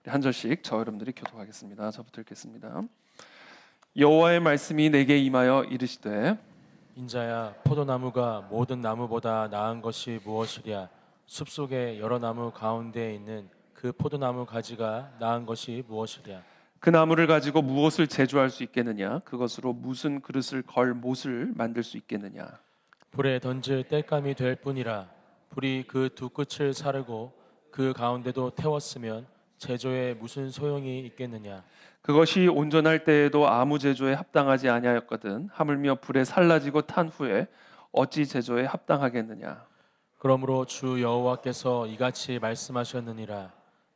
한 절씩 저 여러분들이 교독하겠습니다. 저부터 읽겠습니다. 여호와의 말씀이 내게 임하여 이르시되 인자야, 포도나무가 모든 나무보다 나은 것이 무엇이랴? 숲속의 여러 나무 가운데에 있는 그 포도나무 가지가 나은 것이 무엇이랴? 그 나무를 가지고 무엇을 제조할 수 있겠느냐? 그것으로 무슨 그릇을 걸 못을 만들 수 있겠느냐? 불에 던질 땔감이 될 뿐이라. 불이 그 두 끝을 사르고 그 가운데도 태웠으면 제조에 무슨 소용이 있겠느냐? 그것이 온전할 때에도 아무 제조에 합당하지 아니하였거든 하물며 불에 살라지고 탄 후에 어찌 제조에 합당하겠느냐? 그러므로 주 여호와께서 이같이 말씀하셨느니라.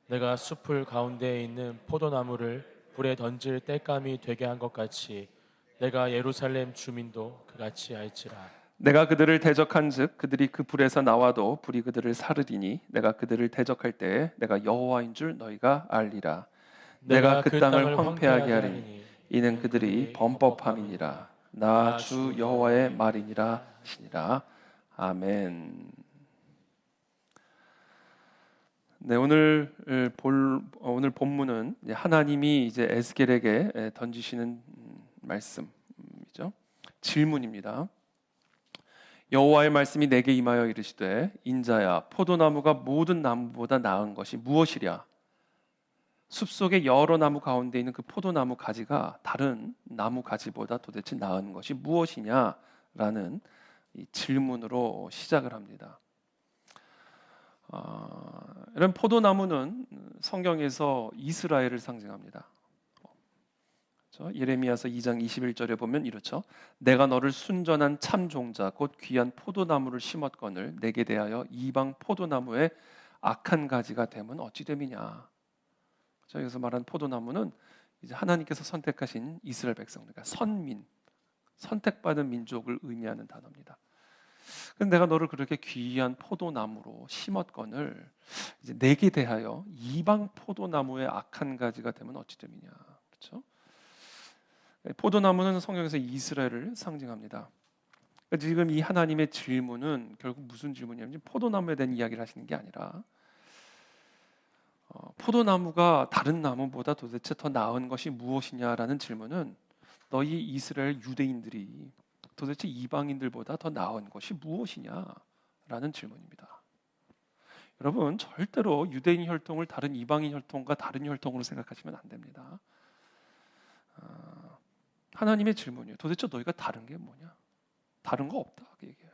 내가 숲을 가운데에 있는 포도나무를 불에 던질 땔감이 되게 한 것 같이 내가 예루살렘 주민도 그같이 할지라. 내가 그들을 대적한즉 그들이 그 불에서 나와도 불이 그들을 사르리니 내가 그들을 대적할 때에 내가 여호와인 줄 너희가 알리라. 내가 그 땅을 황폐하게 하리니 이는 그들이 범법함이니라. 나 주 여호와의 말이니라 하시니라. 아멘. 네, 오늘 본문은 하나님이 이제 에스겔에게 던지시는 말씀이죠. 질문입니다. 여호와의 말씀이 내게 임하여 이르시되 인자야 포도나무가 모든 나무보다 나은 것이 무엇이랴? 숲속의 여러 나무 가운데 있는 그 포도나무 가지가 다른 나무 가지보다 도대체 나은 것이 무엇이냐라는 이 질문으로 시작을 합니다. 이런 포도나무는 성경에서 이스라엘을 상징합니다. 예레미야서 2장 21절에 보면 이렇죠. 내가 너를 순전한 참 종자 곧 귀한 포도나무를 심었거늘 내게 대하여 이방 포도나무의 악한 가지가 되면 어찌 됨이냐. 여기서 말한 포도나무는 이제 하나님께서 선택하신 이스라엘 백성, 그러니까 선민, 선택받은 민족을 의미하는 단어입니다. 그런데 내가 너를 그렇게 귀한 포도나무로 심었거늘 이제 내게 대하여 이방 포도나무의 악한 가지가 되면 어찌 됨이냐. 그렇죠? 포도나무는 성경에서 이스라엘을 상징합니다. 지금 이 하나님의 질문은 결국 무슨 질문이냐면 포도나무에 대한 이야기를 하시는 게 아니라 포도나무가 다른 나무보다 도대체 더 나은 것이 무엇이냐라는 질문은 너희 이스라엘 유대인들이 도대체 이방인들보다 더 나은 것이 무엇이냐라는 질문입니다. 여러분 절대로 유대인 혈통을 다른 이방인 혈통과 다른 혈통으로 생각하시면 안 됩니다. 하나님의 질문이에요. 도대체 너희가 다른 게 뭐냐? 다른 거 없다 그 얘기예요.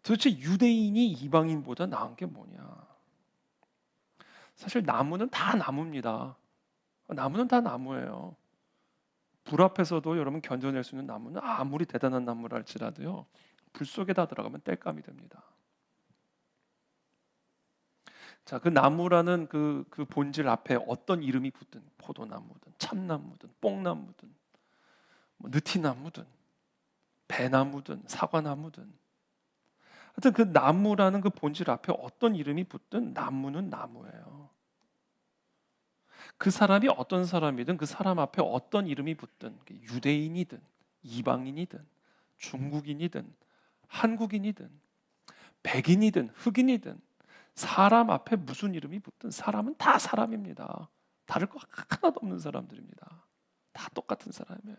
도대체 유대인이 이방인보다 나은 게 뭐냐? 사실 나무는 다 나무입니다. 나무는 다 나무예요. 불 앞에서도 여러분 견뎌낼 수 있는 나무는 아무리 대단한 나무라 할지라도요. 불 속에다 들어가면 땔감이 됩니다. 자, 그 나무라는 그 본질 앞에 어떤 이름이 붙든 포도나무든 참나무든 뽕나무든 느티나무든 배나무든 사과나무든 하여튼 그 나무라는 그 본질 앞에 어떤 이름이 붙든 나무는 나무예요. 그 사람이 어떤 사람이든 그 사람 앞에 어떤 이름이 붙든 유대인이든 이방인이든 중국인이든 한국인이든 백인이든 흑인이든 사람 앞에 무슨 이름이 붙든 사람은 다 사람입니다. 다를 거 하나도 없는 사람들입니다. 다 똑같은 사람이에요.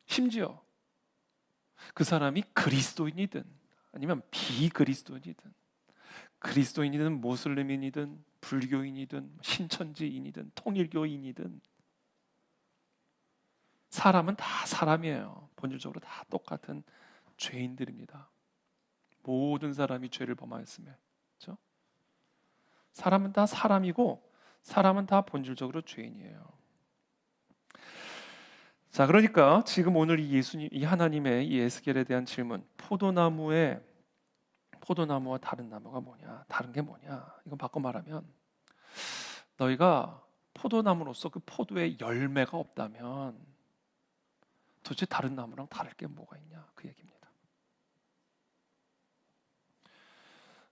심지어 그 사람이 그리스도인이든 아니면 비그리스도인이든 그리스도인이든 모슬림인이든 불교인이든 신천지인이든 통일교인이든 사람은 다 사람이에요. 본질적으로 다 똑같은 죄인들입니다. 모든 사람이 죄를 범하였으며 그렇죠? 사람은 다 사람이고 사람은 다 본질적으로 죄인이에요. 자, 그러니까 지금 오늘 이 하나님의 이 에스겔에 대한 질문, 포도나무와 다른 나무가 뭐냐? 다른 게 뭐냐? 이건 바꿔 말하면 너희가 포도나무로서 그 포도의 열매가 없다면 도대체 다른 나무랑 다를 게 뭐가 있냐? 그 얘기입니다.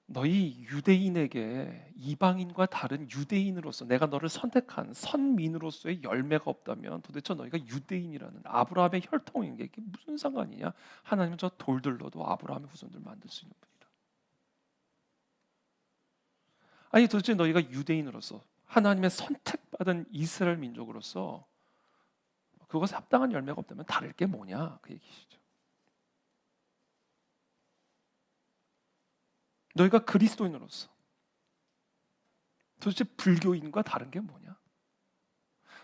너희 유대인에게 이방인과 다른 유대인으로서 내가 너를 선택한 선민으로서의 열매가 없다면 도대체 너희가 유대인이라는 아브라함의 혈통인 게 이게 무슨 상관이냐? 하나님은 저 돌들로도 아브라함의 후손들 만들 수 있는 분이다. 아니 도대체 너희가 유대인으로서 하나님의 선택받은 이스라엘 민족으로서 그것에 합당한 열매가 없다면 다를 게 뭐냐 그 얘기시죠. 너희가 그리스도인으로서 도대체 불교인과 다른 게 뭐냐?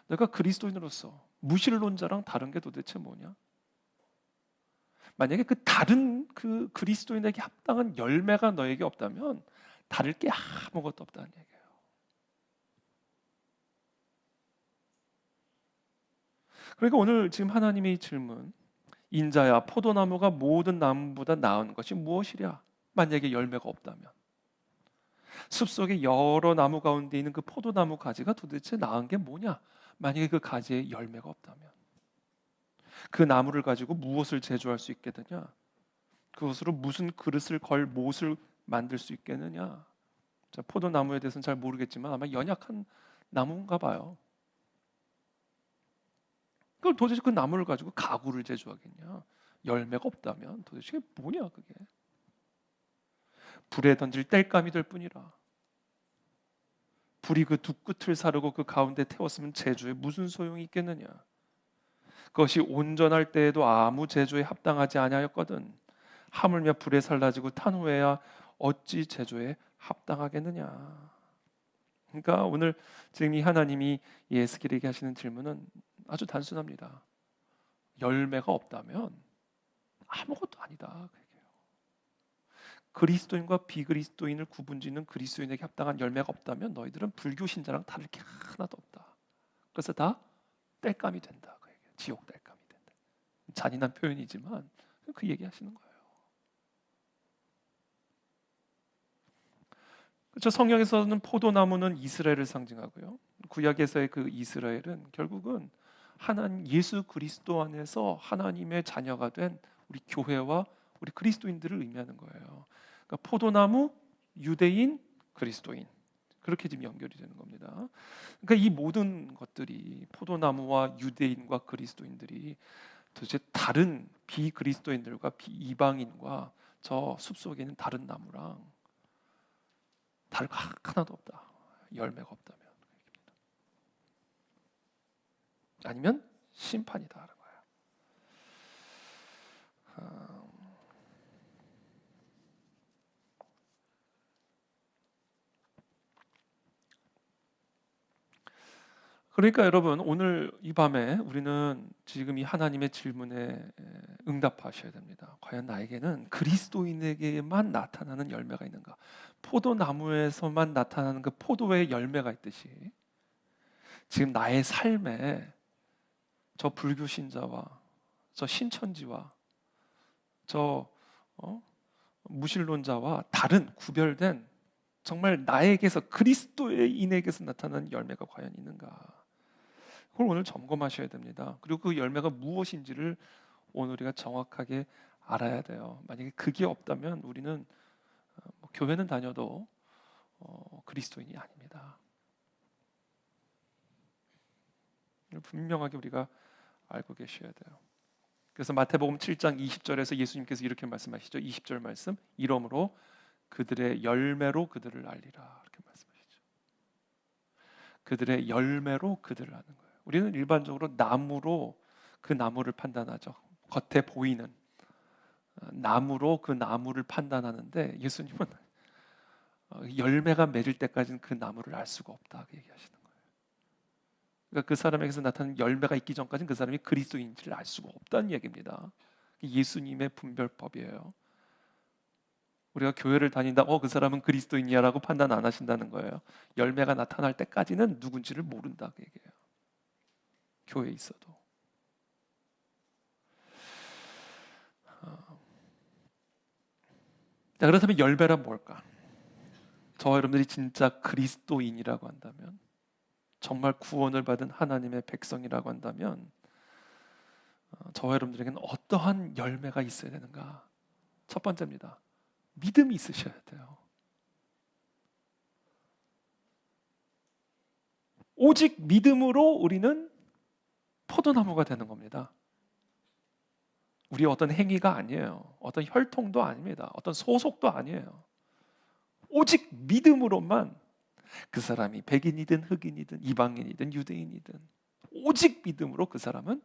너희가 그리스도인으로서 무신론자랑 다른 게 도대체 뭐냐? 만약에 그 다른 그 그리스도인에게 합당한 열매가 너에게 없다면 다를 게 아무것도 없다는 얘기예요. 그러니까 오늘 지금 하나님의 질문, 인자야 포도나무가 모든 나무보다 나은 것이 무엇이랴? 만약에 열매가 없다면 숲속에 여러 나무 가운데 있는 그 포도나무 가지가 도대체 나은 게 뭐냐? 만약에 그 가지에 열매가 없다면 그 나무를 가지고 무엇을 제조할 수 있겠느냐? 그것으로 무슨 그릇을 걸 못을 만들 수 있겠느냐? 자, 포도나무에 대해서는 잘 모르겠지만 아마 연약한 나무인가 봐요. 그걸 도대체 그 나무를 가지고 가구를 제조하겠냐? 열매가 없다면 도대체 뭐냐 그게? 불에 던질 땔감이 될 뿐이라. 불이 그 두 끝을 사르고 그 가운데 태웠으면 제조에 무슨 소용이 있겠느냐? 그것이 온전할 때에도 아무 제조에 합당하지 아니하였거든. 하물며 불에 살라지고 탄 후에야 어찌 제조에 합당하겠느냐? 그러니까 오늘 지금 이 하나님이 예스겔에게 하시는 질문은 아주 단순합니다. 열매가 없다면 아무것도 아니다. 그리스도인과 비그리스도인을 구분짓는 그리스도인에게 합당한 열매가 없다면 너희들은 불교 신자랑 다를 게 하나도 없다. 그래서 다 땔감이 된다. 지옥 땔감이 된다. 잔인한 표현이지만 그 얘기하시는 거예요. 그렇죠. 성경에서는 포도나무는 이스라엘을 상징하고요. 구약에서의 그 이스라엘은 결국은 하나님 예수 그리스도 안에서 하나님의 자녀가 된 우리 교회와 우리 그리스도인들을 의미하는 거예요. 그러니까 포도나무, 유대인, 그리스도인 그렇게 지금 연결이 되는 겁니다. 그러니까 이 모든 것들이 포도나무와 유대인과 그리스도인들이 도대체 다른 비그리스도인들과 비이방인과 저 숲속에 있는 다른 나무랑 다를 거 하나도 없다. 열매가 없다면. 아니면 심판이다 하는 거예요. 그러니까 여러분 오늘 이 밤에 우리는 지금 이 하나님의 질문에 응답하셔야 됩니다. 과연 나에게는 그리스도인에게만 나타나는 열매가 있는가? 포도나무에서만 나타나는 그 포도의 열매가 있듯이 지금 나의 삶에 저 불교 신자와 저 신천지와 저 무신론자와 다른 구별된 정말 나에게서 그리스도인에게서 나타나는 열매가 과연 있는가? 그걸 오늘 점검하셔야 됩니다. 그리고 그 열매가 무엇인지를 오늘 우리가 정확하게 알아야 돼요. 만약에 그게 없다면 우리는 교회는 다녀도 그리스도인이 아닙니다. 분명하게 우리가 알고 계셔야 돼요. 그래서 마태복음 7장 20절에서 예수님께서 이렇게 말씀하시죠. 20절 말씀. 이러므로 그들의 열매로 그들을 알리라. 이렇게 말씀하시죠. 그들의 열매로 그들을 아는 거예요. 우리는 일반적으로 나무로 그 나무를 판단하죠. 겉에 보이는 나무로 그 나무를 판단하는데 예수님은 열매가 맺을 때까지는 그 나무를 알 수가 없다. 그 얘기하시는 거예요. 그러니까 그 사람에게서 나타나는 열매가 있기 전까지는 그 사람이 그리스도인지를 알 수가 없다는 얘기입니다. 예수님의 분별법이에요. 우리가 교회를 다닌다, 그 사람은 그리스도인이야라고 판단 안 하신다는 거예요. 열매가 나타날 때까지는 누군지를 모른다 그 얘기예요. 교회에 있어도. 자, 그렇다면 열매란 뭘까? 저와 여러분들이 진짜 그리스도인이라고 한다면, 정말 구원을 받은 하나님의 백성이라고 한다면 저와 여러분들에게는 어떠한 열매가 있어야 되는가? 첫 번째입니다. 믿음이 있으셔야 돼요. 오직 믿음으로 우리는 포도나무가 되는 겁니다. 우리 어떤 행위가 아니에요. 어떤 혈통도 아닙니다. 어떤 소속도 아니에요. 오직 믿음으로만 그 사람이 백인이든 흑인이든 이방인이든 유대인이든 오직 믿음으로 그 사람은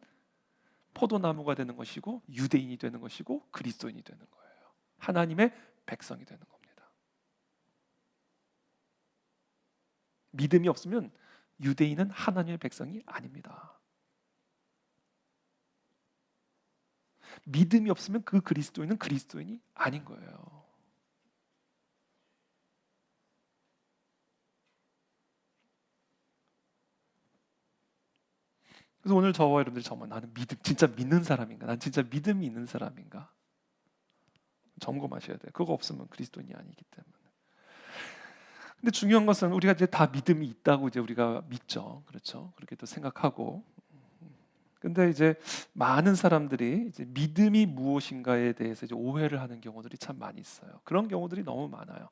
포도나무가 되는 것이고 유대인이 되는 것이고 그리스도인이 되는 거예요. 하나님의 백성이 되는 겁니다. 믿음이 없으면 유대인은 하나님의 백성이 아닙니다. 믿음이 없으면 그 그리스도인은 그리스도인이 아닌 거예요. 그래서 오늘 저와 여러분들이 정말 나는 진짜 믿는 사람인가? 난 진짜 믿음이 있는 사람인가? 점검하셔야 돼요. 그거 없으면 그리스도인이 아니기 때문에. 근데 중요한 것은 우리가 이제 다 믿음이 있다고 이제 우리가 믿죠. 그렇죠? 그렇게 또 생각하고. 근데 이제 많은 사람들이 이제 믿음이 무엇인가에 대해서 이제 오해를 하는 경우들이 참 많이 있어요. 그런 경우들이 너무 많아요.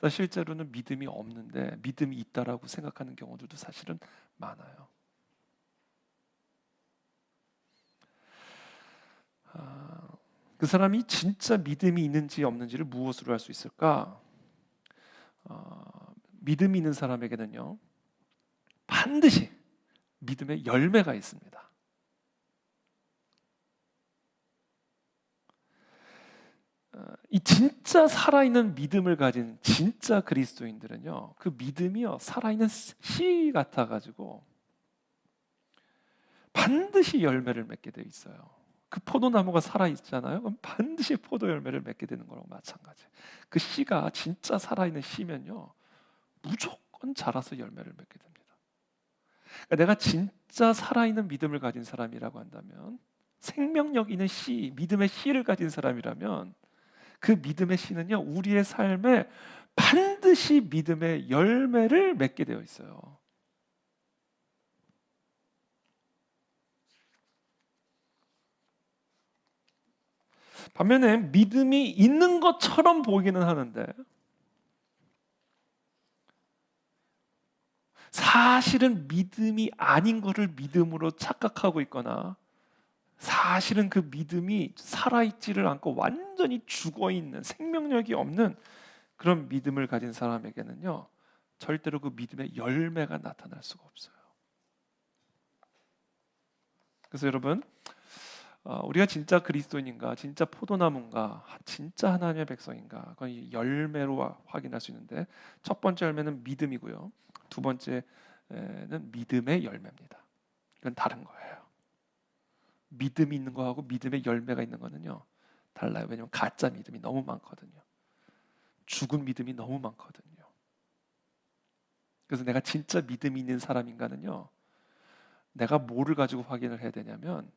실제로는 믿음이 없는데 믿음이 있다라고 생각하는 경우들도 사실은 많아요. 그 사람이 진짜 믿음이 있는지 없는지를 무엇으로 알 수 있을까? 믿음이 있는 사람에게는요, 반드시 믿음의 열매가 있습니다. 이 진짜 살아있는 믿음을 가진 진짜 그리스도인들은요, 그 믿음이요 살아있는 씨 같아가지고 반드시 열매를 맺게 돼 있어요. 그 포도나무가 살아있잖아요. 그럼 반드시 포도 열매를 맺게 되는 거랑 마찬가지. 그 씨가 진짜 살아있는 씨면요, 무조건 자라서 열매를 맺게 됩니다. 그러니까 내가 진짜 살아있는 믿음을 가진 사람이라고 한다면, 생명력 있는 씨, 믿음의 씨를 가진 사람이라면 그 믿음의 씨는요, 우리의 삶에 반드시 믿음의 열매를 맺게 되어 있어요. 반면에 믿음이 있는 것처럼 보이기는 하는데 사실은 믿음이 아닌 것을 믿음으로 착각하고 있거나 사실은 그 믿음이 살아있지를 않고 완전히 죽어있는 생명력이 없는 그런 믿음을 가진 사람에게는요, 절대로 그 믿음의 열매가 나타날 수가 없어요. 그래서 여러분, 우리가 진짜 그리스도인인가, 진짜 포도나무인가, 진짜 하나님의 백성인가, 그건 이 열매로 확인할 수 있는데, 첫 번째 열매는 믿음이고요, 두 번째는 믿음의 열매입니다. 이건 다른 거예요. 믿음이 있는 거하고 믿음의 열매가 있는 거는요, 달라요. 왜냐하면 가짜 믿음이 너무 많거든요. 죽은 믿음이 너무 많거든요. 그래서 내가 진짜 믿음이 있는 사람인가는요, 내가 뭐를 가지고 확인을 해야 되냐면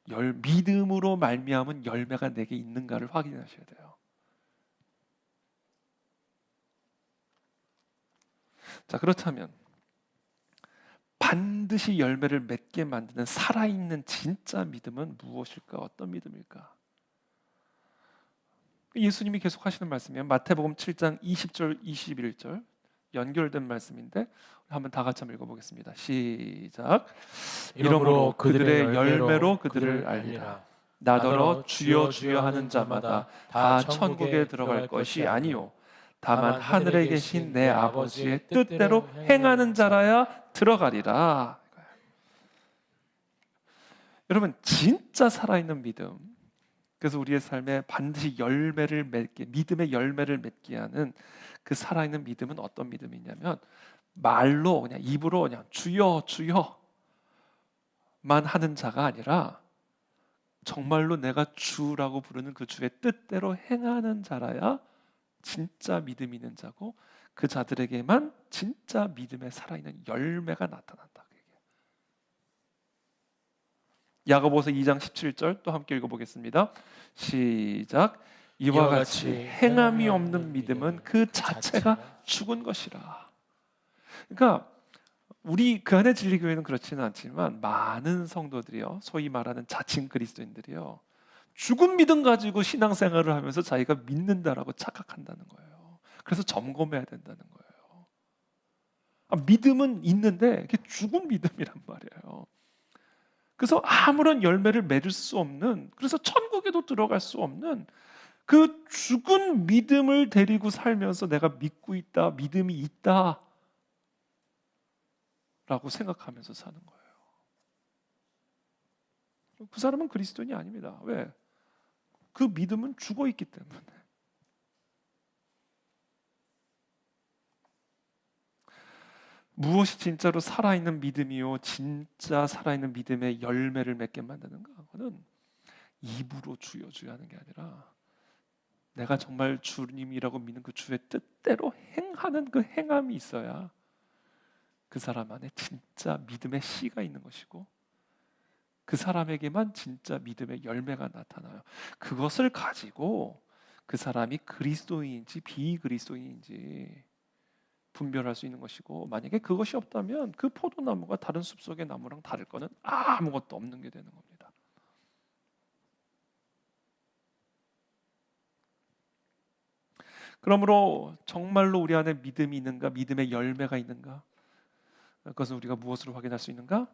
믿음으로 말미암은 열매가 내게 있는가를 확인하셔야 돼요. 자, 그렇다면 반드시 열매를 맺게 만드는 살아있는 진짜 믿음은 무엇일까? 어떤 믿음일까? 예수님이 계속 하시는 말씀이에요. 마태복음 7장 20절 21절 연결된 말씀인데 한번 다 같이 한번 읽어보겠습니다. 시작. 이러므로 그들의 열매로 그들을 알리라. 나더러 주여 주여 하는 자마다 다 천국에 들어갈 것이 아니요 다만 하늘에 계신 내 아버지의 뜻대로 행하는 자라야 들어가리라. 여러분, 진짜 살아있는 믿음, 그래서 우리의 삶에 반드시 열매를 맺게, 믿음의 열매를 맺게 하는 그 살아있는 믿음은 어떤 믿음이냐면, 말로 그냥 입으로 그냥 주여 주여만 하는 자가 아니라 정말로 내가 주라고 부르는 그 주의 뜻대로 행하는 자라야 진짜 믿음 있는 자고, 그 자들에게만 진짜 믿음에 살아있는 열매가 나타난다. 야고보서 2장 17절 또 함께 읽어보겠습니다. 시작. 이와 같이 행함이 없는 믿음은 그 자체가 죽은 것이라. 그러니까 우리 그 안에 진리교회는 그렇지는 않지만 많은 성도들이요, 소위 말하는 자칭 그리스도인들이요, 죽은 믿음 가지고 신앙생활을 하면서 자기가 믿는다라고 착각한다는 거예요. 그래서 점검해야 된다는 거예요. 믿음은 있는데 이게 죽은 믿음이란 말이에요. 그래서 아무런 열매를 맺을 수 없는, 그래서 천국에도 들어갈 수 없는 그 죽은 믿음을 데리고 살면서 내가 믿고 있다, 믿음이 있다 라고 생각하면서 사는 거예요. 그 사람은 그리스도인이 아닙니다. 왜? 그 믿음은 죽어 있기 때문에. 무엇이 진짜로 살아있는 믿음이요, 진짜 살아있는 믿음의 열매를 맺게 만드는가? 그거는 입으로 주여 주여 하는 게 아니라 내가 정말 주님이라고 믿는 그 주의 뜻대로 행하는 그 행함이 있어야 그 사람 안에 진짜 믿음의 씨가 있는 것이고 그 사람에게만 진짜 믿음의 열매가 나타나요. 그것을 가지고 그 사람이 그리스도인인지 비그리스도인인지 분별할 수 있는 것이고, 만약에 그것이 없다면 그 포도나무가 다른 숲속의 나무랑 다를 거는 아무것도 없는 게 되는 겁니다. 그러므로 정말로 우리 안에 믿음이 있는가, 믿음의 열매가 있는가, 그것은 우리가 무엇으로 확인할 수 있는가?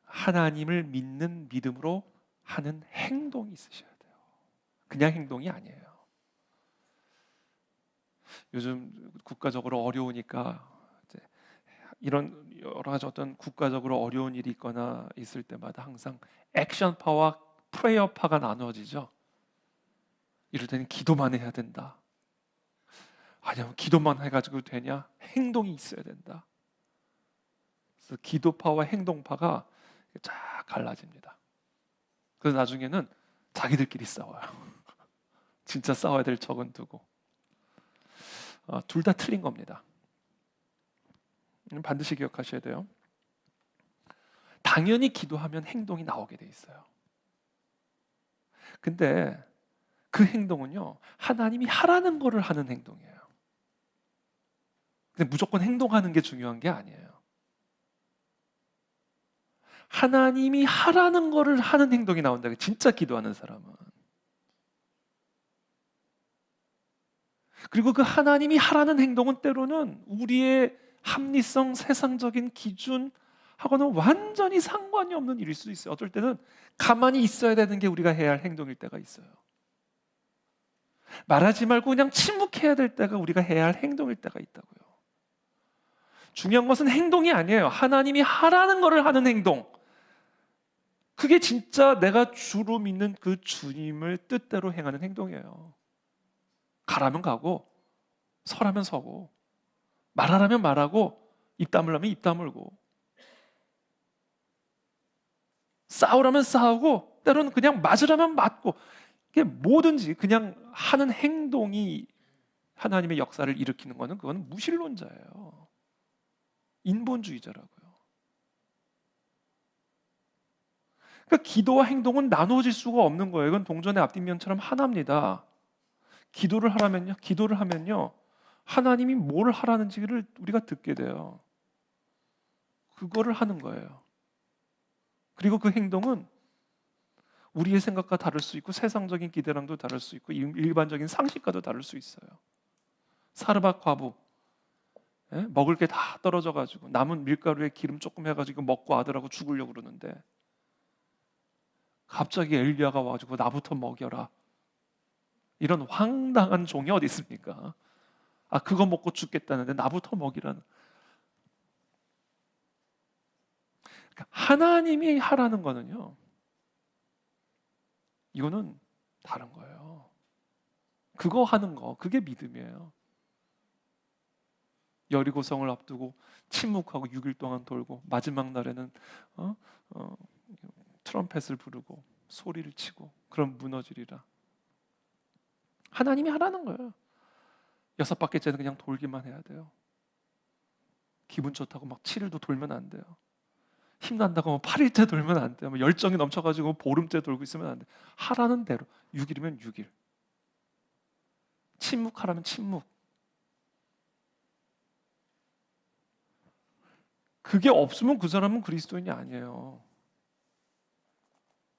하나님을 믿는 믿음으로 하는 행동이 있으셔야 돼요. 그냥 행동이 아니에요. 요즘 국가적으로 어려우니까 이제 이런 여러 가지 어떤 국가적으로 어려운 일이 있거나 있을 때마다 항상 액션파와 프레이어파가 나누어지죠. 이럴 때는 기도만 해야 된다. 아니면 기도만 해가지고 되냐? 행동이 있어야 된다. 그래서 기도파와 행동파가 쫙 갈라집니다. 그래서 나중에는 자기들끼리 싸워요. 진짜 싸워야 될 척은 두고. 둘 다 틀린 겁니다. 반드시 기억하셔야 돼요. 당연히 기도하면 행동이 나오게 돼 있어요. 근데 그 행동은요, 하나님이 하라는 거를 하는 행동이에요. 근데 무조건 행동하는 게 중요한 게 아니에요. 하나님이 하라는 거를 하는 행동이 나온다. 진짜 기도하는 사람은. 그리고 그 하나님이 하라는 행동은 때로는 우리의 합리성, 세상적인 기준하고는 완전히 상관이 없는 일일 수 있어요. 어떨 때는 가만히 있어야 되는 게 우리가 해야 할 행동일 때가 있어요. 말하지 말고 그냥 침묵해야 될 때가 우리가 해야 할 행동일 때가 있다고요. 중요한 것은 행동이 아니에요. 하나님이 하라는 것을 하는 행동. 그게 진짜 내가 주로 믿는 그 주님을 뜻대로 행하는 행동이에요. 가라면 가고, 서라면 서고, 말하라면 말하고, 입 다물라면 입 다물고, 싸우라면 싸우고, 때로는 그냥 맞으라면 맞고, 이게 뭐든지 그냥 하는 행동이 하나님의 역사를 일으키는 거는 그건 무신론자예요. 인본주의자라고요. 그러니까 기도와 행동은 나누어질 수가 없는 거예요. 이건 동전의 앞뒷면처럼 하나입니다. 기도를 하면요, 하나님이 뭘 하라는지를 우리가 듣게 돼요. 그거를 하는 거예요. 그리고 그 행동은 우리의 생각과 다를 수 있고 세상적인 기대랑도 다를 수 있고 일반적인 상식과도 다를 수 있어요. 사르밧 과부, 먹을 게 다 떨어져가지고 남은 밀가루에 기름 조금 해가지고 먹고 아들하고 죽으려고 그러는데 갑자기 엘리야가 와가지고 나부터 먹여라. 이런 황당한 종이 어디 있습니까? 그거 먹고 죽겠다는데 나부터 먹이라는. 그러니까 하나님이 하라는 거는요, 이거는 다른 거예요. 그거 하는 거, 그게 믿음이에요. 여리고성을 앞두고 침묵하고 6일 동안 돌고 마지막 날에는 트럼펫을 부르고 소리를 치고 그럼 무너지리라. 하나님이 하라는 거예요. 6바퀴째는 그냥 돌기만 해야 돼요. 기분 좋다고 막 7일도 돌면 안 돼요. 힘난다고 8일째 돌면 안 돼요. 열정이 넘쳐가지고 보름째 돌고 있으면 안 돼요. 하라는 대로 6일이면 6일. 침묵하라면 침묵. 그게 없으면 그 사람은 그리스도인이 아니에요.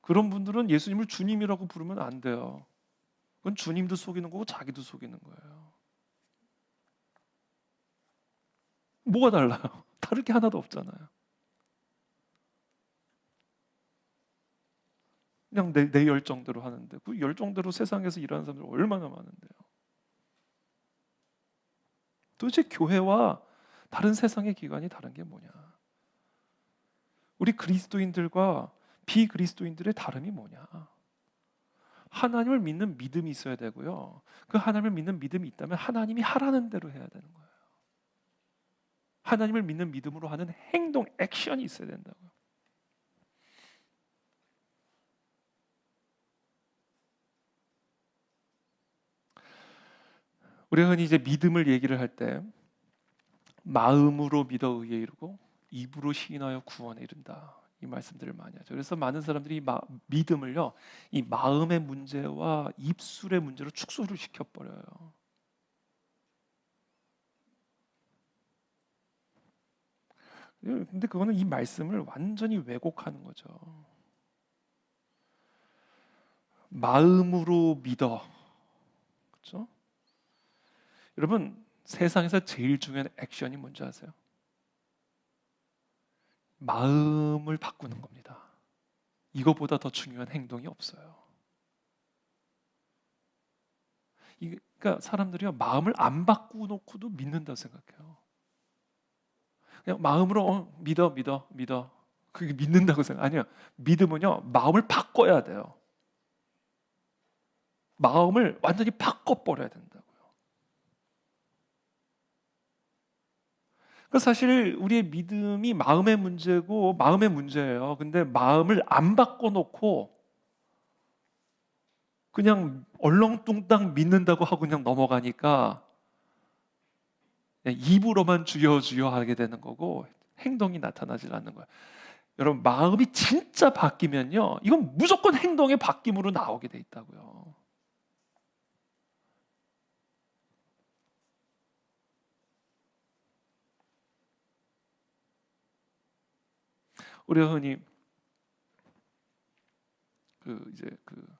그런 분들은 예수님을 주님이라고 부르면 안 돼요. 그건 주님도 속이는 거고 자기도 속이는 거예요. 뭐가 달라요? 다를 게 하나도 없잖아요. 그냥 내 열정대로 하는데 그 열정대로 세상에서 일하는 사람들 얼마나 많은데요. 도대체 교회와 다른 세상의 기관이 다른 게 뭐냐? 우리 그리스도인들과 비그리스도인들의 다름이 뭐냐? 하나님을 믿는 믿음이 있어야 되고요. 그 하나님을 믿는 믿음이 있다면 하나님이 하라는 대로 해야 되는 거예요. 하나님을 믿는 믿음으로 하는 행동, 액션이 있어야 된다고요. 우리가 흔히 이제 믿음을 얘기를 할 때 마음으로 믿어 의에 이르고 입으로 시인하여 구원에 이른다. 이 말씀들을 많이 하죠. 그래서 많은 사람들이 믿음을요, 이 마음의 문제와 입술의 문제로 축소를 시켜버려요. 근데 그거는 이 말씀을 완전히 왜곡하는 거죠. 마음으로 믿어. 그렇죠? 여러분, 세상에서 제일 중요한 액션이 뭔지 아세요? 마음을 바꾸는 겁니다. 이거보다 더 중요한 행동이 없어요. 그러니까 사람들이요, 마음을 안 바꾸놓고도 믿는다고 생각해요. 그냥 마음으로 믿어. 그게 믿는다고 생각. 아니요. 믿음은요, 마음을 바꿔야 돼요. 마음을 완전히 바꿔버려야 된다고요. 그 사실 우리의 믿음이 마음의 문제고 마음의 문제예요. 근데 마음을 안 바꿔놓고 그냥 얼렁뚱땅 믿는다고 하고 그냥 넘어가니까 그냥 입으로만 주여 주여 하게 되는 거고 행동이 나타나질 않는 거예요. 여러분, 마음이 진짜 바뀌면요, 이건 무조건 행동의 바뀜으로 나오게 돼 있다고요. 우리가 흔히 그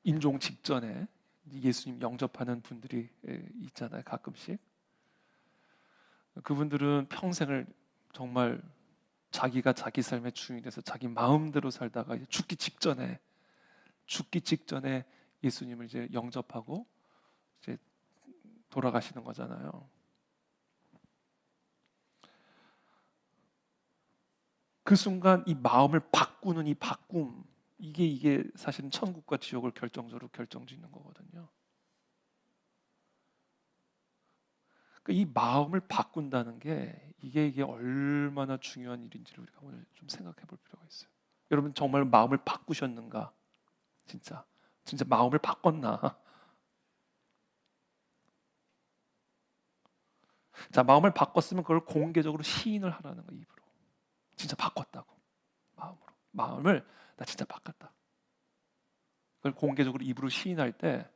인종 직전에 예수님 영접하는 분들이 있잖아요, 가끔씩. 그분들은 평생을 정말 자기가 자기 삶의 주인이 돼서 자기 마음대로 살다가 이제 죽기 직전에 예수님을 이제 영접하고 이제 돌아가시는 거잖아요. 그 순간 이 마음을 바꾸는 이 바꿈, 이게 사실은 천국과 지옥을 결정적으로 결정짓는 거거든요. 이 마음을 바꾼다는 게 이게 얼마나 중요한 일인지를 우리가 오늘 좀 생각해 볼 필요가 있어요. 여러분, 정말 마음을 바꾸셨는가? 진짜 마음을 바꿨나? 자, 마음을 바꿨으면 그걸 공개적으로 시인을 하라는 거예요, 입으로. 진짜 바꿨다고. 마음을 나 진짜 바꿨다. 그걸 공개적으로 입으로 시인할 때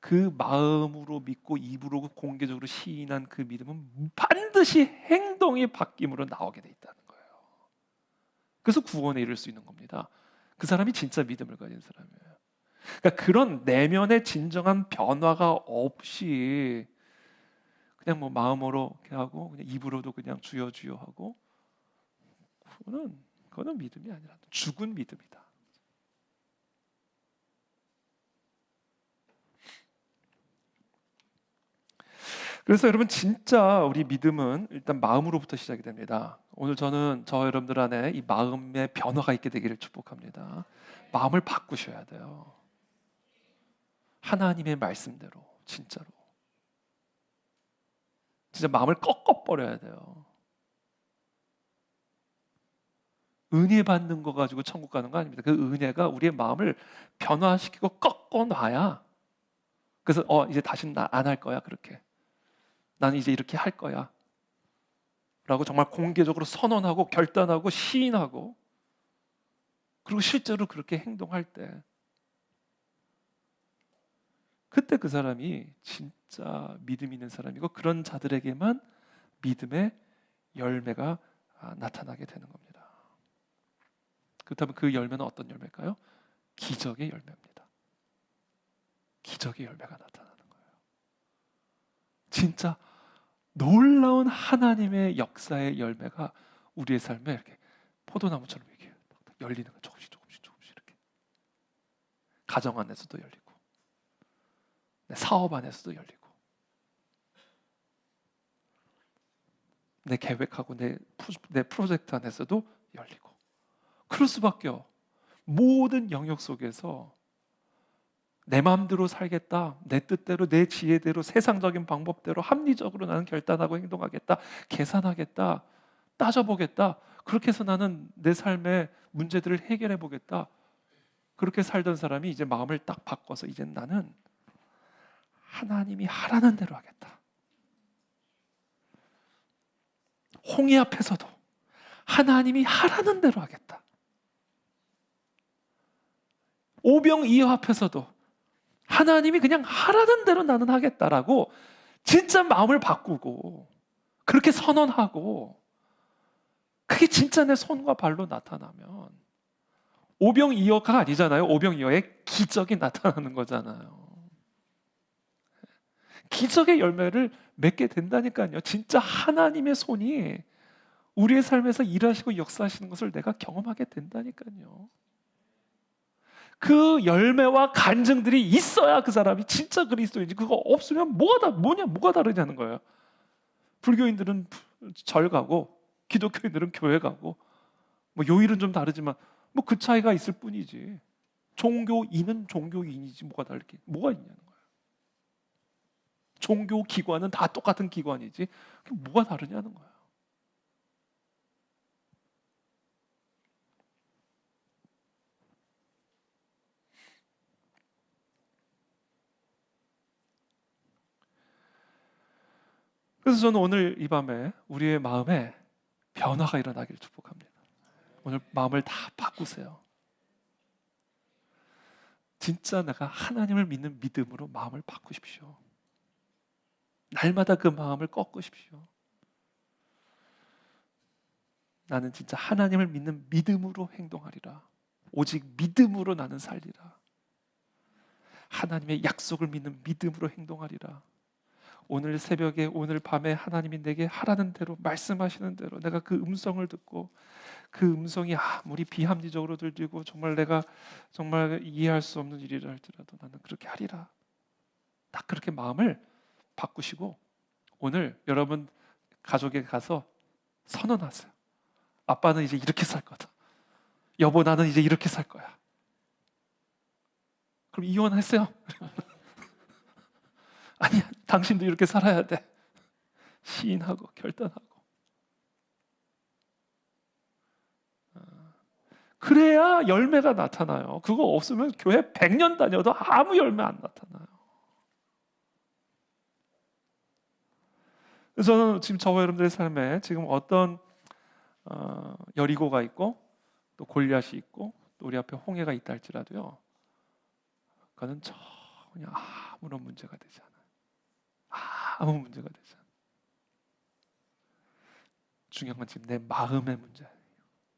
그 마음으로 믿고 입으로 공개적으로 시인한 그 믿음은 반드시 행동의 바뀜으로 나오게 돼 있다는 거예요. 그래서 구원에 이를 수 있는 겁니다. 그 사람이 진짜 믿음을 가진 사람이에요. 그러니까 그런 내면의 진정한 변화가 없이 그냥 뭐 마음으로 이렇게 하고 그냥 입으로도 그냥 주여 하고, 그거는 믿음이 아니라 죽은 믿음이다. 그래서 여러분, 진짜 우리 믿음은 일단 마음으로부터 시작이 됩니다. 오늘 저는 여러분들 안에 이 마음의 변화가 있게 되기를 축복합니다. 마음을 바꾸셔야 돼요. 하나님의 말씀대로 진짜로. 진짜 마음을 꺾어버려야 돼요. 은혜 받는 거 가지고 천국 가는 거 아닙니다. 그 은혜가 우리의 마음을 변화시키고 꺾어놔야, 그래서 이제 다시는 안 할 거야 그렇게. 나는 이제 이렇게 할 거야 라고 정말 공개적으로 선언하고 결단하고 시인하고, 그리고 실제로 그렇게 행동할 때 그때 그 사람이 진짜 믿음 있는 사람이고, 그런 자들에게만 믿음의 열매가 나타나게 되는 겁니다. 그렇다면 그 열매는 어떤 열매일까요? 기적의 열매입니다. 기적의 열매가 나타나는 거예요. 진짜 놀라운 하나님의 역사의 열매가 우리의 삶에 이렇게 포도나무처럼 이렇게 열리는 거예요. 조금씩 이렇게. 가정 안에서도 열리고, 내 사업 안에서도 열리고, 내 계획하고 내 프로젝트 안에서도 열리고. 그럴 수밖에요. 모든 영역 속에서 내 마음대로 살겠다, 내 뜻대로, 내 지혜대로, 세상적인 방법대로 합리적으로 나는 결단하고 행동하겠다, 계산하겠다, 따져보겠다. 그렇게 해서 나는 내 삶의 문제들을 해결해 보겠다. 그렇게 살던 사람이 이제 마음을 딱 바꿔서 이제 나는 하나님이 하라는 대로 하겠다. 홍해 앞에서도 하나님이 하라는 대로 하겠다. 오병이어 앞에서도 하나님이 그냥 하라는 대로 나는 하겠다라고 진짜 마음을 바꾸고 그렇게 선언하고 그게 진짜 내 손과 발로 나타나면 오병이어가 아니잖아요. 오병이어의 기적이 나타나는 거잖아요. 기적의 열매를 맺게 된다니까요. 진짜 하나님의 손이 우리의 삶에서 일하시고 역사하시는 것을 내가 경험하게 된다니까요. 그 열매와 간증들이 있어야 그 사람이 진짜 그리스도인지, 그거 없으면 뭐가 다르냐는 거예요. 불교인들은 절 가고 기독교인들은 교회 가고 뭐 요일은 좀 다르지만 뭐 그 차이가 있을 뿐이지. 종교인은 종교인이지 뭐가 있냐는 거예요. 종교 기관은 다 똑같은 기관이지 그게 뭐가 다르냐는 거예요. 그래서 저는 오늘 이 밤에 우리의 마음에 변화가 일어나기를 축복합니다. 오늘 마음을 다 바꾸세요. 진짜 내가 하나님을 믿는 믿음으로 마음을 바꾸십시오. 날마다 그 마음을 꺾으십시오. 나는 진짜 하나님을 믿는 믿음으로 행동하리라. 오직 믿음으로 나는 살리라. 하나님의 약속을 믿는 믿음으로 행동하리라. 오늘 새벽에, 오늘 밤에 하나님이 내게 하라는 대로, 말씀하시는 대로 내가 그 음성을 듣고 그 음성이 아무리 비합리적으로 들리고 정말 내가 정말 이해할 수 없는 일이라 할지라도 나는 그렇게 하리라. 딱 그렇게 마음을 바꾸시고 오늘 여러분 가족에 가서 선언하세요. 아빠는 이제 이렇게 살 거다. 여보, 나는 이제 이렇게 살 거야. 그럼 이혼했어요? 아니야, 당신도 이렇게 살아야 돼. 시인하고 결단하고. 그래야 열매가 나타나요. 그거 없으면 교회 100년 다녀도 아무 열매 안 나타나요. 그래서 저는 지금 저와 여러분들의 삶에 지금 어떤 여리고가 있고 또 골리앗이 있고 또 우리 앞에 홍해가 있다 할지라도요, 그거는 전혀 아무런 문제가 되지 않아요. 아무 문제가 되지 않아요. 중요한 건 지금 내 마음의 문제예요.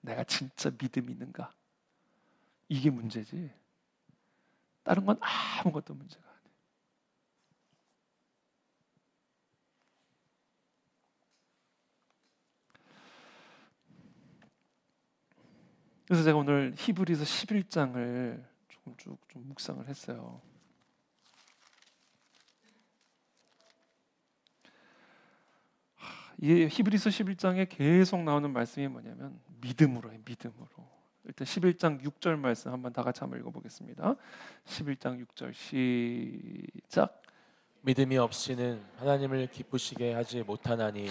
내가 진짜 믿음이 있는가? 이게 문제지 다른 건 아무것도 문제가 아니에요. 그래서 제가 오늘 히브리서 11장을 조금 쭉 좀 묵상을 했어요. 이 히브리서 11장에 계속 나오는 말씀이 뭐냐면 믿음으로요. 믿음으로. 일단 11장 6절 말씀 한번 다 같이 한번 읽어보겠습니다. 11장 6절 시작. 믿음이 없이는 하나님을 기쁘시게 하지 못하나니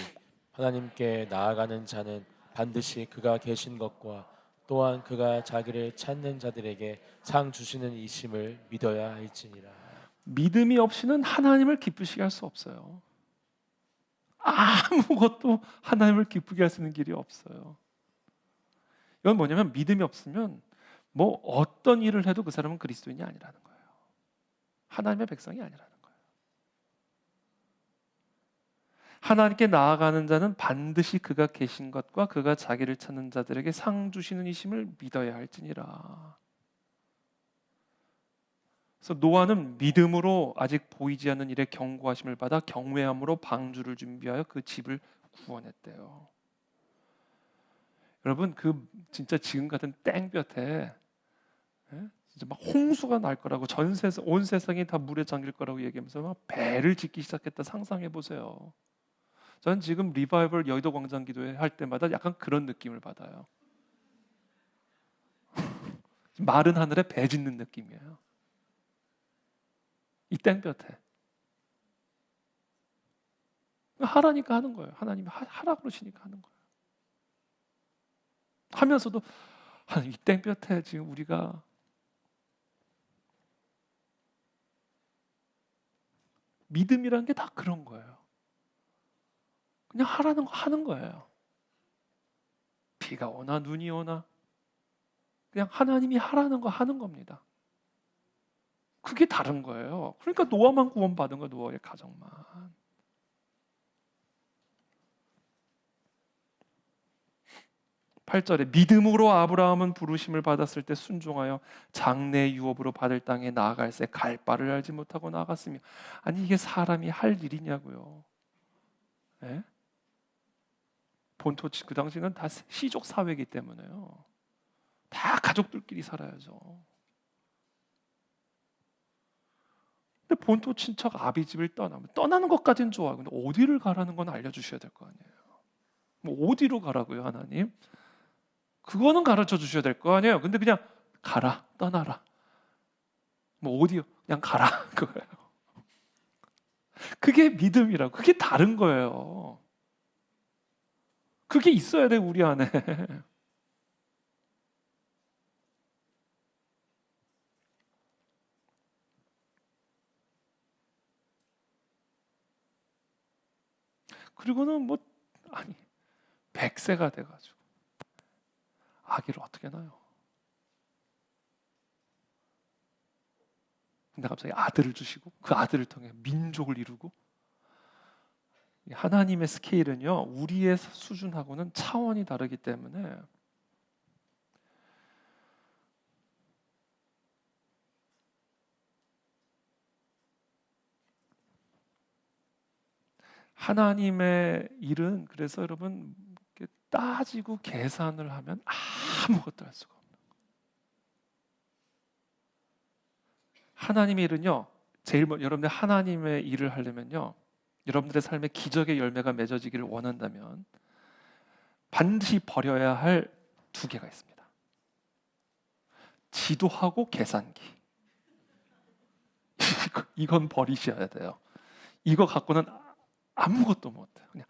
하나님께 나아가는 자는 반드시 그가 계신 것과 또한 그가 자기를 찾는 자들에게 상 주시는 이심을 믿어야 할지니라. 믿음이 없이는 하나님을 기쁘시게 할 수 없어요. 아무것도 하나님을 기쁘게 할 수 있는 길이 없어요. 이건 뭐냐면 믿음이 없으면 뭐 어떤 일을 해도 그 사람은 그리스도인이 아니라는 거예요. 하나님의 백성이 아니라는 거예요. 하나님께 나아가는 자는 반드시 그가 계신 것과 그가 자기를 찾는 자들에게 상 주시는 이심을 믿어야 할지니라. 그래서 노아는 믿음으로 아직 보이지 않는 일에 경고하심을 받아 경외함으로 방주를 준비하여 그 집을 구원했대요. 여러분, 그 진짜 지금 같은 땡볕에 진짜 막 홍수가 날 거라고 온 세상이 다 물에 잠길 거라고 얘기하면서 막 배를 짓기 시작했다 상상해 보세요. 저는 지금 리바이벌 여의도 광장 기도회 할 때마다 약간 그런 느낌을 받아요. 마른 하늘에 배 짓는 느낌이에요. 이 땡볕에. 하라니까 하는 거예요. 하나님이 하라 그러시니까 하는 거예요. 하면서도 이 땡볕에 지금 우리가 믿음이라는 게 다 그런 거예요. 그냥 하라는 거 하는 거예요. 비가 오나 눈이 오나 그냥 하나님이 하라는 거 하는 겁니다. 그게 다른 거예요. 그러니까 노아만 구원받은 거예요. 노아의 가정만. 8절에 믿음으로 아브라함은 부르심을 받았을 때 순종하여 장래 유업으로 받을 땅에 나아갈새 갈 바를 알지 못하고 나아갔으며. 아니 이게 사람이 할 일이냐고요. 예? 본토 그 당시는 다 시족 사회이기 때문에요. 다 가족들끼리 살아야죠. 근데 본토 친척 아비 집을 떠나는 것까지는 좋아요. 근데 어디를 가라는 건 알려주셔야 될 거 아니에요. 뭐 어디로 가라고요, 하나님? 그거는 가르쳐 주셔야 될 거 아니에요. 근데 그냥 가라, 떠나라. 뭐 어디요? 그냥 가라 그거예요. 그게 믿음이라고. 그게 다른 거예요. 그게 있어야 돼 우리 안에. 그리고는 뭐 아니 100세가 돼가지고 아기를 어떻게 낳아요? 근데 갑자기 아들을 주시고 그 아들을 통해 민족을 이루고. 하나님의 스케일은요 우리의 수준하고는 차원이 다르기 때문에 하나님의 일은 그래서 여러분 따지고 계산을 하면 아무것도 할 수가 없는 거예요. 하나님의 일은요 제일 여러분들 하나님의 일을 하려면요 여러분들의 삶에 기적의 열매가 맺어지기를 원한다면 반드시 버려야 할 두 개가 있습니다. 지도하고 계산기. 이건 버리셔야 돼요. 이거 갖고는 아무것도 못해요. 그냥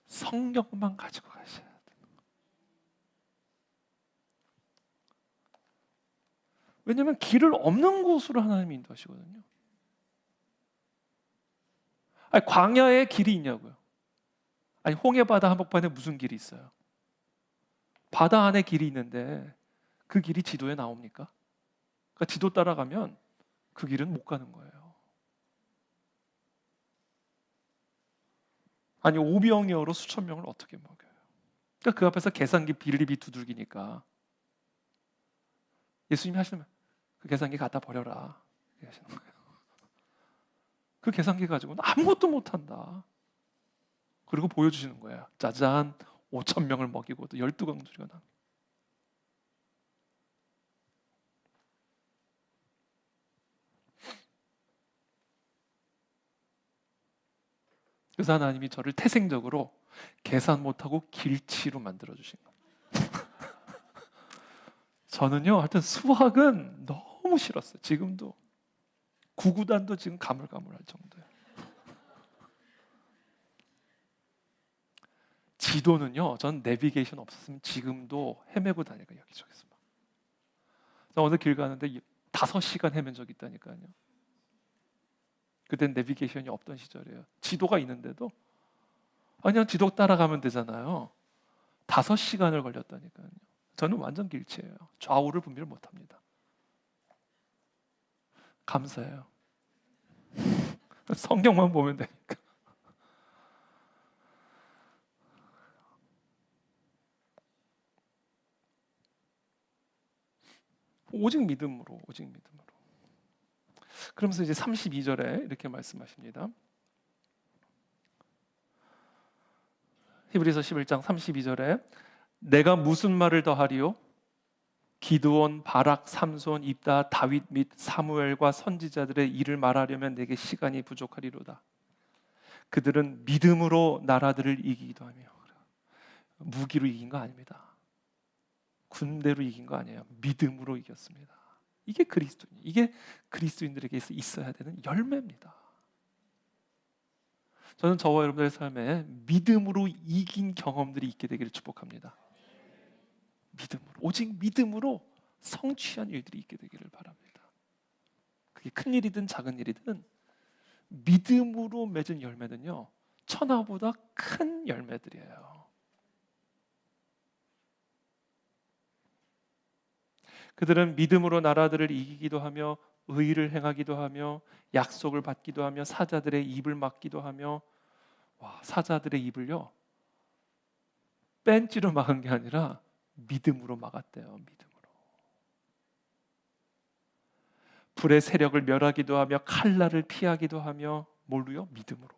성경만 가지고 가셔야 돼요. 왜냐하면 길을 없는 곳으로 하나님이 인도하시거든요. 아니, 광야에 길이 있냐고요. 아니 홍해바다 한복판에 무슨 길이 있어요? 바다 안에 길이 있는데 그 길이 지도에 나옵니까? 그러니까 지도 따라가면 그 길은 못 가는 거예요. 아니 오병이어로 수천 명을 어떻게 먹여요? 그러니까 그 앞에서 계산기 빌립이 두들기니까 예수님이 하시는 말, 그 계산기 갖다 버려라 하시는 거예요. 그 계산기 가지고는 아무것도 못한다. 그리고 보여주시는 거예요. 짜잔 5천 명을 먹이고 또 12광주리가 나. 그래서 하나님이 저를 태생적으로 계산 못하고 길치로 만들어주신 거예요. 저는요 하여튼 수학은 너무 싫었어요. 지금도 구구단도 지금 가물가물할 정도예요. 지도는요 전 내비게이션 없었으면 지금도 헤매고 다니까 여기저기서 막. 저 오늘 길 가는데 5시간 헤맨 적 있다니까요. 그땐 내비게이션이 없던 시절이에요. 지도가 있는데도 그냥 지도 따라가면 되잖아요. 5시간을 걸렸다니까요. 저는 완전 길치예요. 좌우를 분별 못합니다. 감사해요. 성경만 보면 되니까. 오직 믿음으로, 오직 믿음으로. 그러면서 이제 32절에 이렇게 말씀하십니다. 히브리서 11장 32절에 내가 무슨 말을 더하리요? 기드온, 바락, 삼손, 입다, 다윗 및 사무엘과 선지자들의 일을 말하려면 내게 시간이 부족하리로다. 그들은 믿음으로 나라들을 이기기도 하며. 무기로 이긴 거 아닙니다. 군대로 이긴 거 아니에요. 믿음으로 이겼습니다. 이게 그리스도인, 이게 그리스도인들에게 있어야 되는 열매입니다. 저는 저와 여러분들의 삶에 믿음으로 이긴 경험들이 있게 되기를 축복합니다. 믿음으로, 오직 믿음으로 성취한 일들이 있게 되기를 바랍니다. 그게 큰 일이든 작은 일이든 믿음으로 맺은 열매는요, 천하보다 큰 열매들이에요. 그들은 믿음으로 나라들을 이기기도 하며 의를 행하기도 하며 약속을 받기도 하며 사자들의 입을 막기도 하며, 사자들의 입을요 뺀지로 막은 게 아니라 믿음으로 막았대요. 믿음으로. 불의 세력을 멸하기도 하며 칼날을 피하기도 하며, 뭘로요? 믿음으로.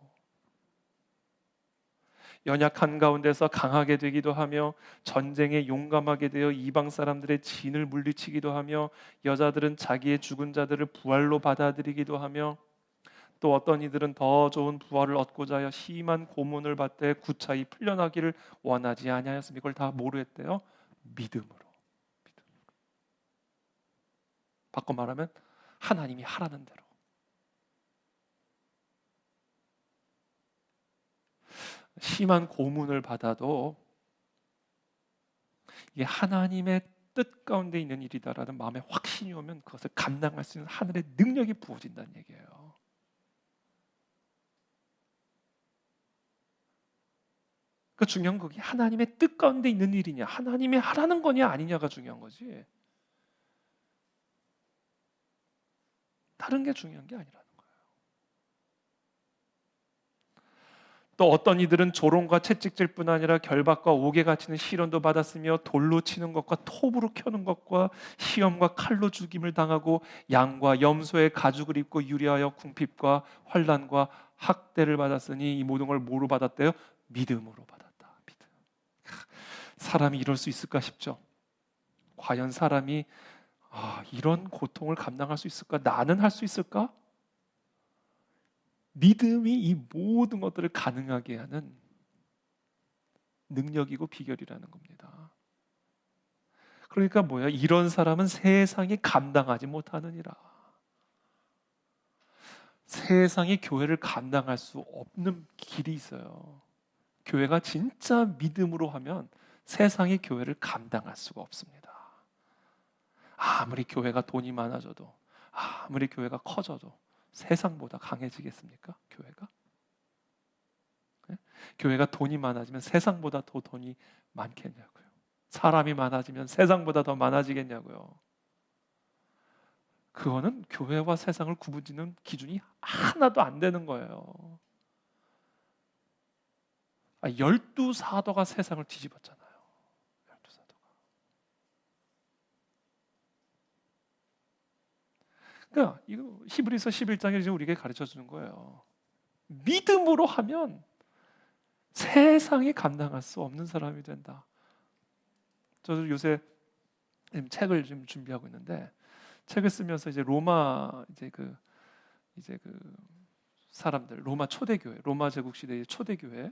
연약한 가운데서 강하게 되기도 하며 전쟁에 용감하게 되어 이방 사람들의 진을 물리치기도 하며, 여자들은 자기의 죽은 자들을 부활로 받아들이기도 하며, 또 어떤 이들은 더 좋은 부활을 얻고자 하여 심한 고문을 받되 구차히 풀려나기를 원하지 아니하였으며, 이걸 다 뭐로 했대요? 믿음으로. 바꿔 말하면 하나님이 하라는 대로. 심한 고문을 받아도 이게 하나님의 뜻 가운데 있는 일이다라는 마음의 확신이 오면 그것을 감당할 수 있는 하늘의 능력이 부어진다는 얘기예요. 그 중요한 건 그게 하나님의 뜻 가운데 있는 일이냐, 하나님이 하라는 거냐 아니냐가 중요한 거지, 다른 게 중요한 게 아니라는 거예요. 또 어떤 이들은 조롱과 채찍질 뿐 아니라 결박과 옥에 갇히는 시련도 받았으며 돌로 치는 것과 톱으로 켜는 것과 시험과 칼로 죽임을 당하고 양과 염소의 가죽을 입고 유리하여 궁핍과 환난과 학대를 받았으니 이 모든 걸 뭐로 받았대요? 믿음으로 받았다. 믿음. 사람이 이럴 수 있을까 싶죠. 과연 사람이 이런 고통을 감당할 수 있을까? 나는 할 수 있을까? 믿음이 이 모든 것들을 가능하게 하는 능력이고 비결이라는 겁니다. 그러니까 뭐야? 이런 사람은 세상이 감당하지 못하느니라. 세상이 교회를 감당할 수 없는 길이 있어요. 교회가 진짜 믿음으로 하면 세상이 교회를 감당할 수가 없습니다. 아무리 교회가 돈이 많아져도, 아무리 교회가 커져도 세상보다 강해지겠습니까? 교회가? 네? 교회가 돈이 많아지면 세상보다 더 돈이 많겠냐고요. 사람이 많아지면 세상보다 더 많아지겠냐고요. 그거는 교회와 세상을 구분짓는 기준이 하나도 안 되는 거예요. 12사도가 세상을 뒤집었잖아요. 12사도가. 그러니까 이거 히브리서 11장에 지금 우리에게 가르쳐 주는 거예요. 믿음으로 하면 세상이 감당할 수 없는 사람이 된다. 저도 요새 책을 좀 준비하고 있는데, 책을 쓰면서 이제 로마 그 사람들, 로마 초대교회, 로마 제국 시대의 초대교회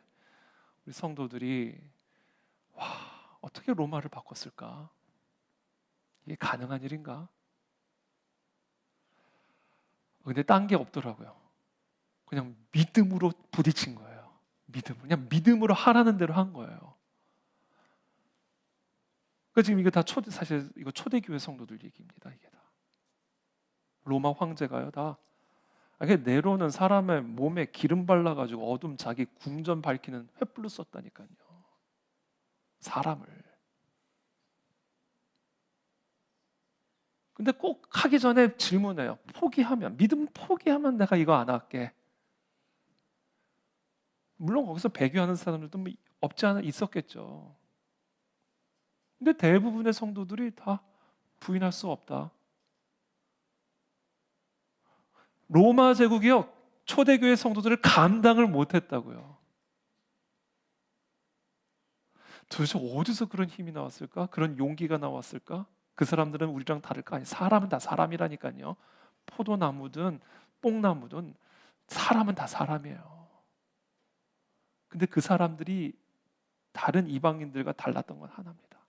우리 성도들이 어떻게 로마를 바꿨을까? 이게 가능한 일인가? 근데 딴 게 없더라고요. 그냥 믿음으로 부딪힌 거예요. 그냥 믿음으로 하라는 대로 한 거예요. 그러니까 지금 이거 다 사실 이거 초대교회 성도들 얘기입니다. 이게 다 로마 황제가요 다. 네로는 사람의 몸에 기름 발라가지고 어둠 자기 궁전 밝히는 횃불로 썼다니까요. 사람을. 근데 꼭 하기 전에 질문해요. 믿음 포기하면 내가 이거 안 할게. 물론 거기서 배교하는 사람들도 없지 않아 있었겠죠. 근데 대부분의 성도들이 다 부인할 수 없다. 로마 제국이요 초대교회 성도들을 감당을 못했다고요. 도대체 어디서 그런 힘이 나왔을까? 그런 용기가 나왔을까? 그 사람들은 우리랑 다를까? 아니, 사람은 다 사람이라니까요. 포도나무든 뽕나무든 사람은 다 사람이에요. 근데 그 사람들이 다른 이방인들과 달랐던 건 하나입니다.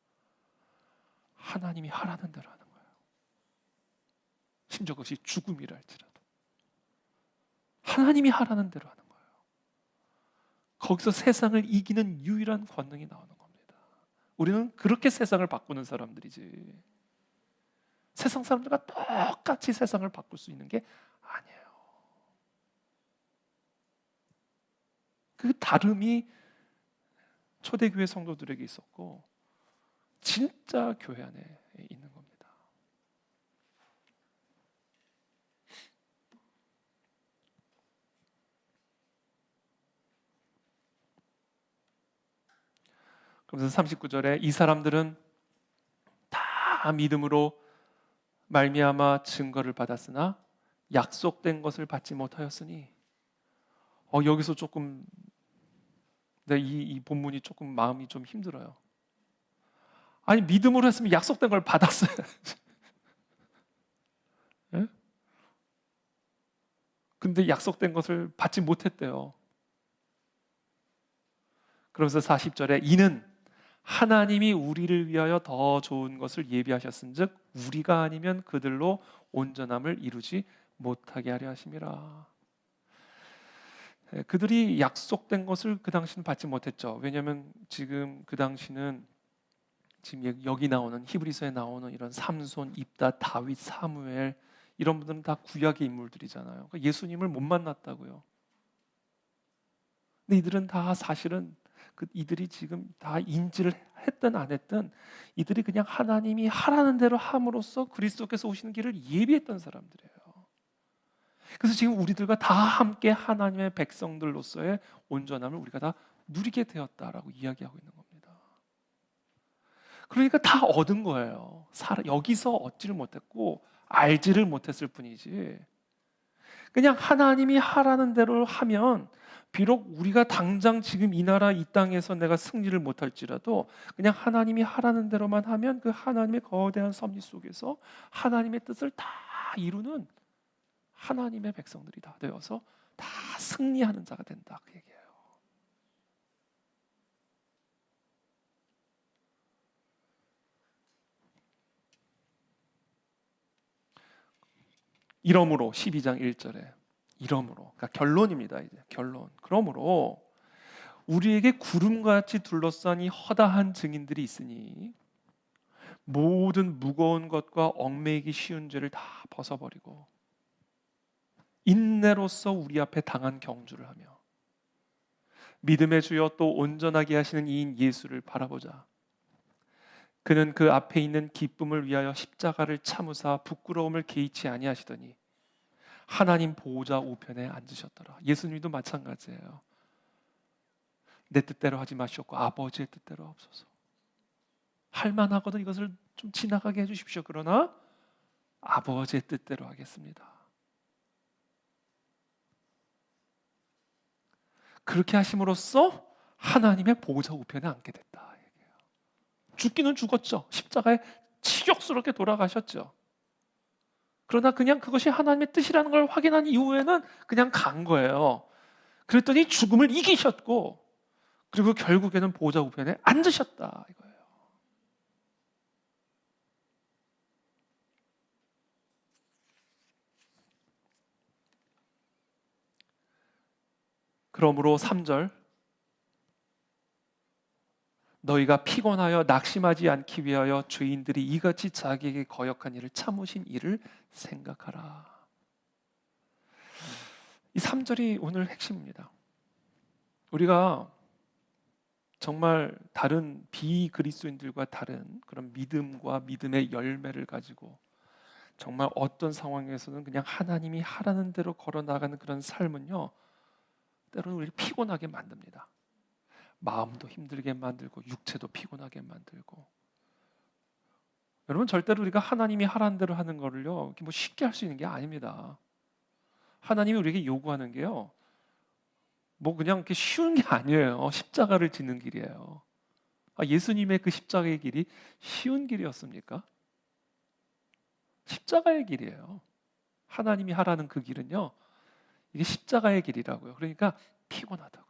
하나님이 하라는 대로 하는 거예요. 심지어 그것이 죽음이라 할지라도 하나님이 하라는 대로 하는 거예요. 거기서 세상을 이기는 유일한 권능이 나오는 겁니다. 우리는 그렇게 세상을 바꾸는 사람들이지, 세상 사람들과 똑같이 세상을 바꿀 수 있는 게 아니에요. 그 다름이 초대교회 성도들에게 있었고 진짜 교회 안에 있는 겁니다. 그러면서 39절에 이 사람들은 다 믿음으로 말미암아 증거를 받았으나 약속된 것을 받지 못하였으니, 여기서 조금 이 본문이 조금 마음이 좀 힘들어요. 아니, 믿음으로 했으면 약속된 걸 받았어요. 예? 근데 약속된 것을 받지 못했대요. 그러면서 40절에 이는 하나님이 우리를 위하여 더 좋은 것을 예비하셨은즉 우리가 아니면 그들로 온전함을 이루지 못하게 하려 하심이라. 그들이 약속된 것을 그 당시는 받지 못했죠. 왜냐하면 지금 그 당시는 지금 여기 나오는 히브리서에 나오는 이런 삼손, 입다, 다윗, 사무엘 이런 분들은 다 구약의 인물들이잖아요. 그러니까 예수님을 못 만났다고요. 근데 이들은 다 사실은 이들이 지금 다 인지를 했든 안 했든 이들이 그냥 하나님이 하라는 대로 함으로써 그리스도께서 오시는 길을 예비했던 사람들이에요. 그래서 지금 우리들과 다 함께 하나님의 백성들로서의 온전함을 우리가 다 누리게 되었다라고 이야기하고 있는 겁니다. 그러니까 다 얻은 거예요. 여기서 얻지를 못했고 알지를 못했을 뿐이지, 그냥 하나님이 하라는 대로 하면 비록 우리가 당장 지금 이 나라 이 땅에서 내가 승리를 못할지라도 그냥 하나님이 하라는 대로만 하면 그 하나님의 거대한 섭리 속에서 하나님의 뜻을 다 이루는 하나님의 백성들이 다 되어서 다 승리하는 자가 된다, 그 얘기예요. 이러므로 12장 1절에 이러므로, 그러니까 결론입니다. 이제 결론. 그러므로 우리에게 구름같이 둘러싼 이 허다한 증인들이 있으니 모든 무거운 것과 얽매이기 쉬운 죄를 다 벗어버리고 인내로서 우리 앞에 당한 경주를 하며 믿음의 주여 또 온전하게 하시는 이인 예수를 바라보자. 그는 그 앞에 있는 기쁨을 위하여 십자가를 참으사 부끄러움을 개의치 아니하시더니 하나님 보호자 우편에 앉으셨더라. 예수님도 마찬가지예요. 내 뜻대로 하지 마시옵고 아버지의 뜻대로 하옵소서. 할만하거든 이것을 좀 지나가게 해주십시오. 그러나 아버지의 뜻대로 하겠습니다. 그렇게 하심으로써 하나님의 보호자 우편에 앉게 됐다. 죽기는 죽었죠. 십자가에 치욕스럽게 돌아가셨죠. 그러나 그냥 그것이 하나님의 뜻이라는 걸 확인한 이후에는 그냥 간 거예요. 그랬더니 죽음을 이기셨고 그리고 결국에는 보호자 우편에 앉으셨다 이거예요. 그러므로 3절 너희가 피곤하여 낙심하지 않기 위하여 죄인들이 이같이 자기에게 거역한 일을 참으신 일을 생각하라. 이 3절이 오늘 핵심입니다. 우리가 정말 다른 비그리스도인들과 다른 그런 믿음과 믿음의 열매를 가지고 정말 어떤 상황에서는 그냥 하나님이 하라는 대로 걸어 나가는 그런 삶은요, 때로는 우리를 피곤하게 만듭니다. 마음도 힘들게 만들고 육체도 피곤하게 만들고. 여러분, 절대로 우리가 하나님이 하라는 대로 하는 거를요 뭐 쉽게 할 수 있는 게 아닙니다. 하나님이 우리에게 요구하는 게요 뭐 그냥 이렇게 쉬운 게 아니에요. 십자가를 짓는 길이에요. 예수님의 그 십자가의 길이 쉬운 길이었습니까? 십자가의 길이에요. 하나님이 하라는 그 길은요 이게 십자가의 길이라고요. 그러니까 피곤하다고요.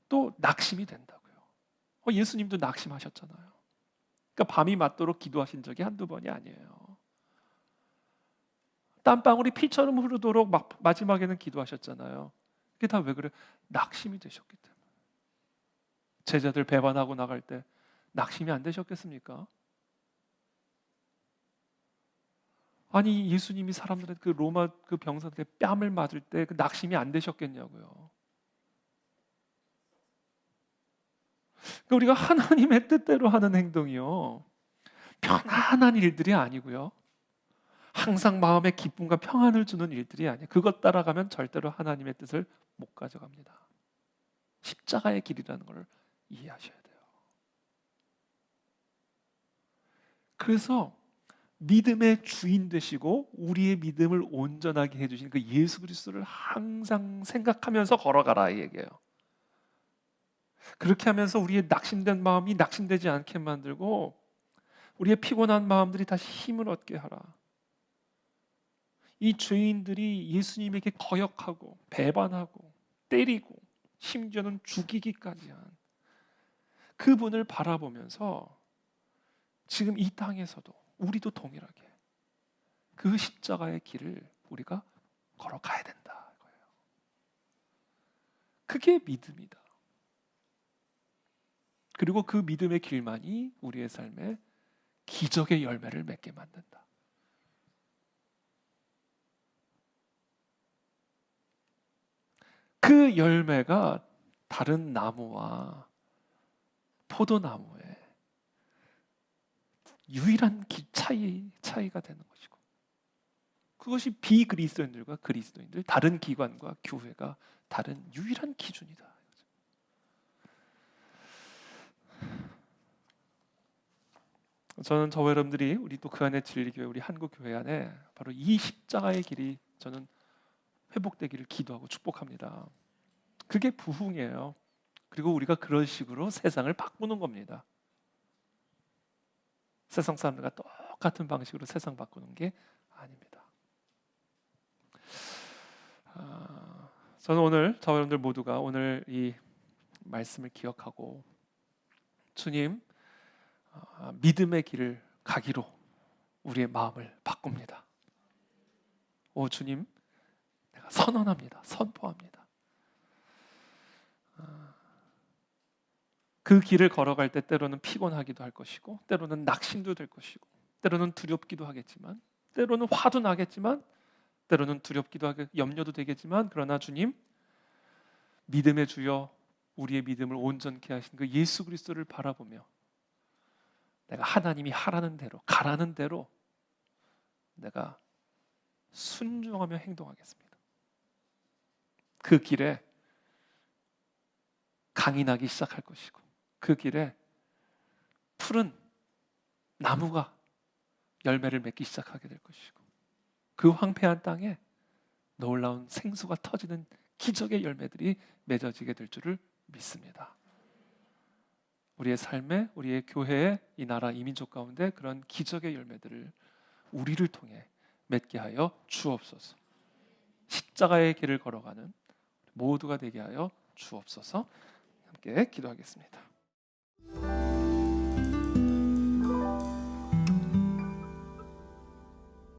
또 낙심이 된다고요. 예수님도 낙심하셨잖아요. 그러니까 밤이 맞도록 기도하신 적이 한두 번이 아니에요. 땀방울이 피처럼 흐르도록 마지막에는 기도하셨잖아요. 그게 다 왜 그래? 낙심이 되셨기 때문에. 제자들 배반하고 나갈 때 낙심이 안 되셨겠습니까? 아니 예수님이 사람들의 그 로마 그 병사들의 뺨을 맞을 때 그 낙심이 안 되셨겠냐고요. 그러니까 우리가 하나님의 뜻대로 하는 행동이요, 편안한 일들이 아니고요, 항상 마음에 기쁨과 평안을 주는 일들이 아니에요. 그것 따라가면 절대로 하나님의 뜻을 못 가져갑니다. 십자가의 길이라는 걸 이해하셔야 돼요. 그래서 믿음의 주인 되시고 우리의 믿음을 온전하게 해주신 그 예수 그리스도를 항상 생각하면서 걸어가라 이 얘기예요. 그렇게 하면서 우리의 낙심된 마음이 낙심되지 않게 만들고 우리의 피곤한 마음들이 다시 힘을 얻게 하라. 이 죄인들이 예수님에게 거역하고 배반하고 때리고 심지어는 죽이기까지 한 그분을 바라보면서 지금 이 땅에서도 우리도 동일하게 그 십자가의 길을 우리가 걸어가야 된다. 그게 믿음이다. 그리고 그 믿음의 길만이 우리의 삶에 기적의 열매를 맺게 만든다. 그 열매가 다른 나무와 포도나무의 유일한 차이가 되는 것이고, 그것이 비그리스도인들과 그리스도인들, 다른 기관과 교회가 다른 유일한 기준이다. 저는 저와 여러분들이 우리 또 그 안에 진리교회 우리 한국교회 안에 바로 이 십자가의 길이 저는 회복되기를 기도하고 축복합니다. 그게 부흥이에요. 그리고 우리가 그런 식으로 세상을 바꾸는 겁니다. 세상 사람들과 똑같은 방식으로 세상 바꾸는 게 아닙니다. 저는 오늘 저와 여러분들 모두가 오늘 이 말씀을 기억하고 주님 믿음의 길을 가기로 우리의 마음을 바꿉니다. 오 주님, 내가 선언합니다. 선포합니다. 그 길을 걸어갈 때 때로는 피곤하기도 할 것이고, 때로는 낙심도 될 것이고, 때로는 두렵기도 하겠지만, 때로는 화도 나겠지만, 때로는 두렵기도 하고 염려도 되겠지만, 그러나 주님, 믿음의 주여 우리의 믿음을 온전케 하신 그 예수 그리스도를 바라보며 내가 하나님이 하라는 대로 가라는 대로 내가 순종하며 행동하겠습니다. 그 길에 강이 나기 시작할 것이고, 그 길에 푸른 나무가 열매를 맺기 시작하게 될 것이고, 그 황폐한 땅에 놀라운 생수가 터지는 기적의 열매들이 맺어지게 될 줄을 믿습니다. 우리의 삶에, 우리의 교회에, 이 나라, 이 민족 가운데 그런 기적의 열매들을 우리를 통해 맺게 하여 주옵소서. 십자가의 길을 걸어가는 모두가 되게 하여 주옵소서. 함께 기도하겠습니다.